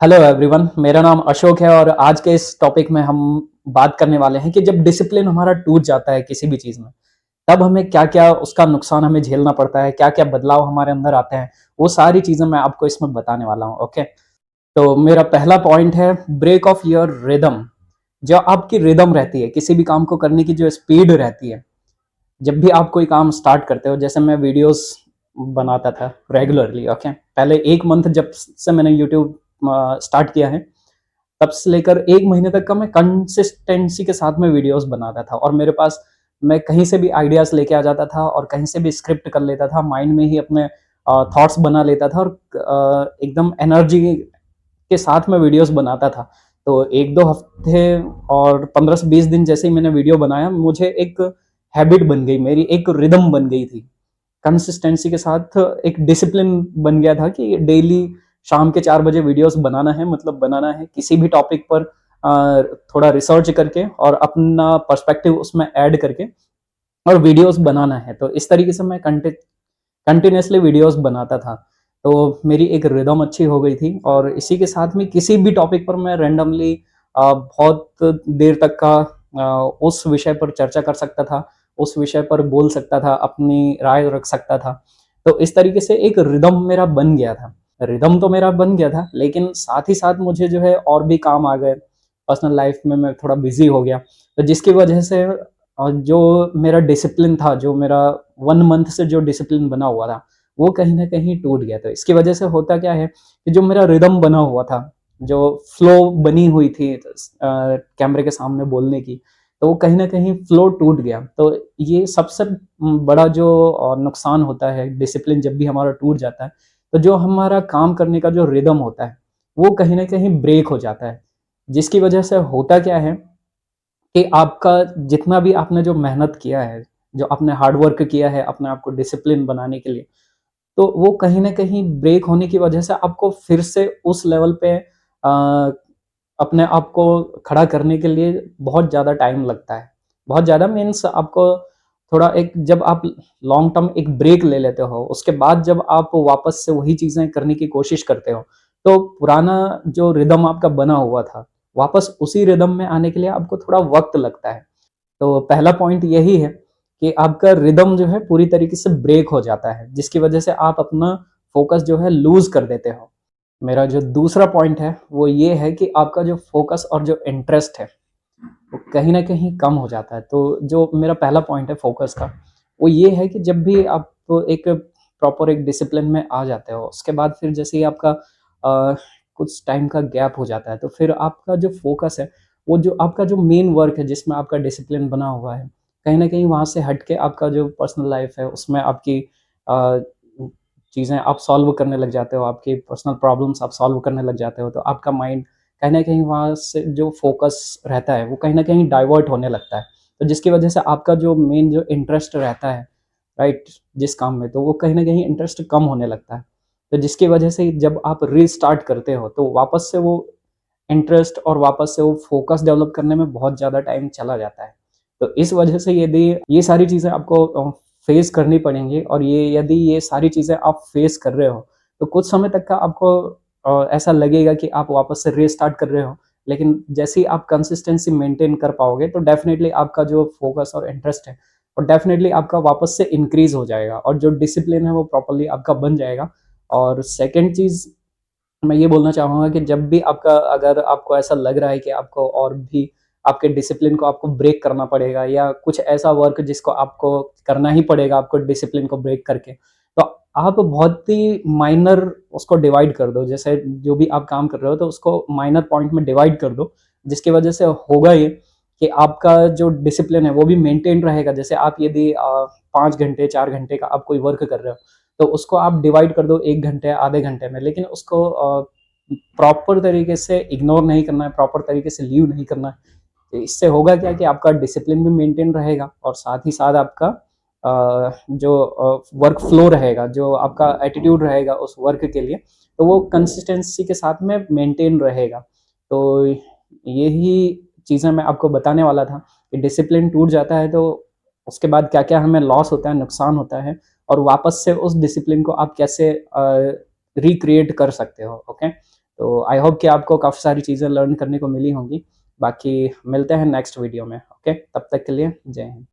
Hello everyone, मेरा नाम अशोक है और आज के इस टॉपिक में हम बात करने वाले हैं कि जब डिसिप्लिन हमारा टूट जाता है किसी भी चीज़ में, तब हमें क्या-क्या उसका नुकसान हमें झेलना पड़ता है, क्या-क्या बदलाव हमारे अंदर आते हैं, वो सारी चीज़ें मैं आपको इसमें बताने वाला हूँ, ओके? तो मेरा पहला पॉइंट है ब्रेक ऑफ योर रिदम। जो आपकी रिदम रहती है, किसी भी काम को करने की जो स्पीड रहती है, जब भी आप कोई काम स्टार्ट करते हो, जैसे मैं वीडियोज़ बनाता था रेगुलरली, ओके? पहले 1 मंथ जब से मैंने यूट्यूब स्टार्ट किया है, तब से लेकर 1 महीने तक का मैं कंसिस्टेंसी के साथ में वीडियोज़ बनाता था और मेरे पास मैं कहीं से भी आइडियाज़ लेके आ जाता था और कहीं से भी स्क्रिप्ट कर लेता था, माइंड में ही अपने थॉट्स बना लेता था और एकदम एनर्जी के साथ में वीडियोज़ बनाता था। तो 1-2 हफ्ते और 15 से 20 दिन जैसे ही मैंने वीडियो बनाया, मुझे एक हैबिट बन गई, मेरी एक रिदम बन गई थी। कंसिस्टेंसी के साथ एक डिसिप्लिन बन गया था कि डेली शाम के 4 बजे वीडियोस बनाना है, मतलब बनाना है किसी भी टॉपिक पर थोड़ा रिसर्च करके और अपना पर्सपेक्टिव उसमें ऐड करके और वीडियोस बनाना है। तो इस तरीके से मैं कंटिन्यूअसली वीडियोस बनाता था। तो मेरी एक रिदम अच्छी हो गई थी और इसी के साथ में किसी भी टॉपिक पर मैं रैंडमली बहुत देर तक का उस विषय पर चर्चा कर सकता था, उस विषय पर बोल सकता था, अपनी राय रख सकता था। तो इस तरीके से एक रिदम मेरा बन गया था। रिदम तो मेरा बन गया था, लेकिन साथ ही साथ मुझे जो है और भी काम आ गए। पर्सनल लाइफ में मैं थोड़ा बिज़ी हो गया, तो जिसकी वजह से जो मेरा डिसिप्लिन था, जो मेरा 1 मंथ से जो डिसिप्लिन बना हुआ था, वो कहीं न कहीं टूट गया। तो इसकी वजह से होता क्या है कि जो मेरा रिदम बना हुआ था, जो फ्लो बनी हुई थी कैमरे के सामने बोलने की, तो वो कहीं न कहीं फ्लो टूट गया। तो ये सबसे बड़ा जो नुकसान होता है डिसिप्लिन जब भी हमारा टूट जाता है, तो जो हमारा काम करने का जो रिदम होता है, वो कहीं न कहीं ब्रेक हो जाता है। जिसकी वजह से होता क्या है कि आपका जितना भी आपने जो मेहनत किया है, जो आपने हार्ड वर्क किया है अपने आप को डिसिप्लिन बनाने के लिए, तो वो कहीं न कहीं ब्रेक होने की वजह से आपको फिर से उस लेवल पे अपने आप को खड़ा करने के लिए बहुत ज़्यादा टाइम लगता है। बहुत ज़्यादा मीन्स आपको थोड़ा एक जब आप लॉन्ग टर्म एक ब्रेक ले लेते हो, उसके बाद जब आप वापस से वही चीज़ें करने की कोशिश करते हो, तो पुराना जो रिदम आपका बना हुआ था, वापस उसी रिदम में आने के लिए आपको थोड़ा वक़्त लगता है। तो पहला पॉइंट यही है कि आपका रिदम जो है पूरी तरीके से ब्रेक हो जाता है, जिसकी वजह से आप अपना फ़ोकस जो है लूज़ कर देते हो। मेरा जो दूसरा पॉइंट है, वो ये है कि आपका जो फ़ोकस और जो इंटरेस्ट है, वो कहीं न कहीं कम हो जाता है। तो जो मेरा पहला पॉइंट है फ़ोकस का, वो ये है कि जब भी आप एक प्रॉपर एक डिसिप्लिन में आ जाते हो, उसके बाद फिर जैसे ही आपका कुछ टाइम का गैप हो जाता है, तो फिर आपका जो फ़ोकस है, वो जो आपका जो मेन वर्क है, जिसमें आपका डिसिप्लिन बना हुआ है, कहीं न कहीं वहाँ से हट के आपका जो पर्सनल लाइफ़ है, उसमें आपकी अ, चीज़ें आप सॉल्व करने लग जाते हो, आपकी पर्सनल प्रॉब्लम्स आप सॉल्व करने लग जाते हो, तो आपका माइंड कहीं न कहीं वहाँ से जो फ़ोकस रहता है, वो कहीं न कहीं डाइवर्ट होने लगता है। तो जिसकी वजह से आपका जो मेन जो इंटरेस्ट रहता है, राइट, जिस काम में, तो वो कहीं न कहीं इंटरेस्ट कम होने लगता है। तो जिसकी वजह से जब आप रीस्टार्ट करते हो, तो वापस से वो इंटरेस्ट और वापस से वो फ़ोकस डेवलप करने में बहुत ज़्यादा टाइम चला जाता है। तो इस वजह से यदि ये सारी चीज़ें आपको फ़ेस करनी पड़ेंगी और ये यदि ये सारी चीज़ें आप फ़ेस कर रहे हो, तो कुछ समय तक का आपको ऐसा लगेगा कि आप वापस से रीस्टार्ट कर रहे हो। लेकिन जैसे ही आप कंसिस्टेंसी मेंटेन कर पाओगे, तो डेफ़िनेटली आपका जो फ़ोकस और इंटरेस्ट है, वो डेफ़िनेटली आपका वापस से इंक्रीज़ हो जाएगा और जो डिसिप्लिन है, वो प्रॉपर्ली आपका बन जाएगा। और सेकंड चीज़ मैं ये बोलना चाहूँगा कि जब भी आपका अगर आपको ऐसा लग रहा है कि आपको और भी आपके डिसिप्लिन को आपको ब्रेक करना पड़ेगा या कुछ ऐसा वर्क जिसको आपको करना ही पड़ेगा आपको डिसिप्लिन को ब्रेक करके, तो आप बहुत ही माइनर उसको डिवाइड कर दो। जैसे जो भी आप काम कर रहे हो तो उसको माइनर पॉइंट में डिवाइड कर दो, जिसकी वजह से होगा ये कि आपका जो डिसिप्लिन है वो भी मेंटेन रहेगा। जैसे आप यदि 5 घंटे, 4 घंटे का आप कोई वर्क कर रहे हो, तो उसको आप डिवाइड कर दो 1 घंटे, आधे घंटे में, लेकिन उसको प्रॉपर तरीके से इग्नोर नहीं करना है, प्रॉपर तरीके से लीव नहीं करना है। तो इससे होगा क्या कि आपका डिसिप्लिन भी मेंटेन रहेगा और साथ ही साथ आपका जो वर्क फ्लो रहेगा, जो आपका एटीट्यूड रहेगा उस वर्क के लिए, तो वो कंसिस्टेंसी के साथ में मेंटेन रहेगा। तो यही चीज़ें मैं आपको बताने वाला था कि डिसिप्लिन टूट जाता है, तो उसके बाद क्या-क्या हमें लॉस होता है, नुकसान होता है और वापस से उस डिसिप्लिन को आप कैसे रिक्रिएट कर सकते हो, ओके? तो आई होप कि आपको काफ़ी सारी चीज़ें लर्न करने को मिली होंगी। बाकी मिलते हैं नेक्स्ट वीडियो में। ओके, तब तक के लिए जय हिंद।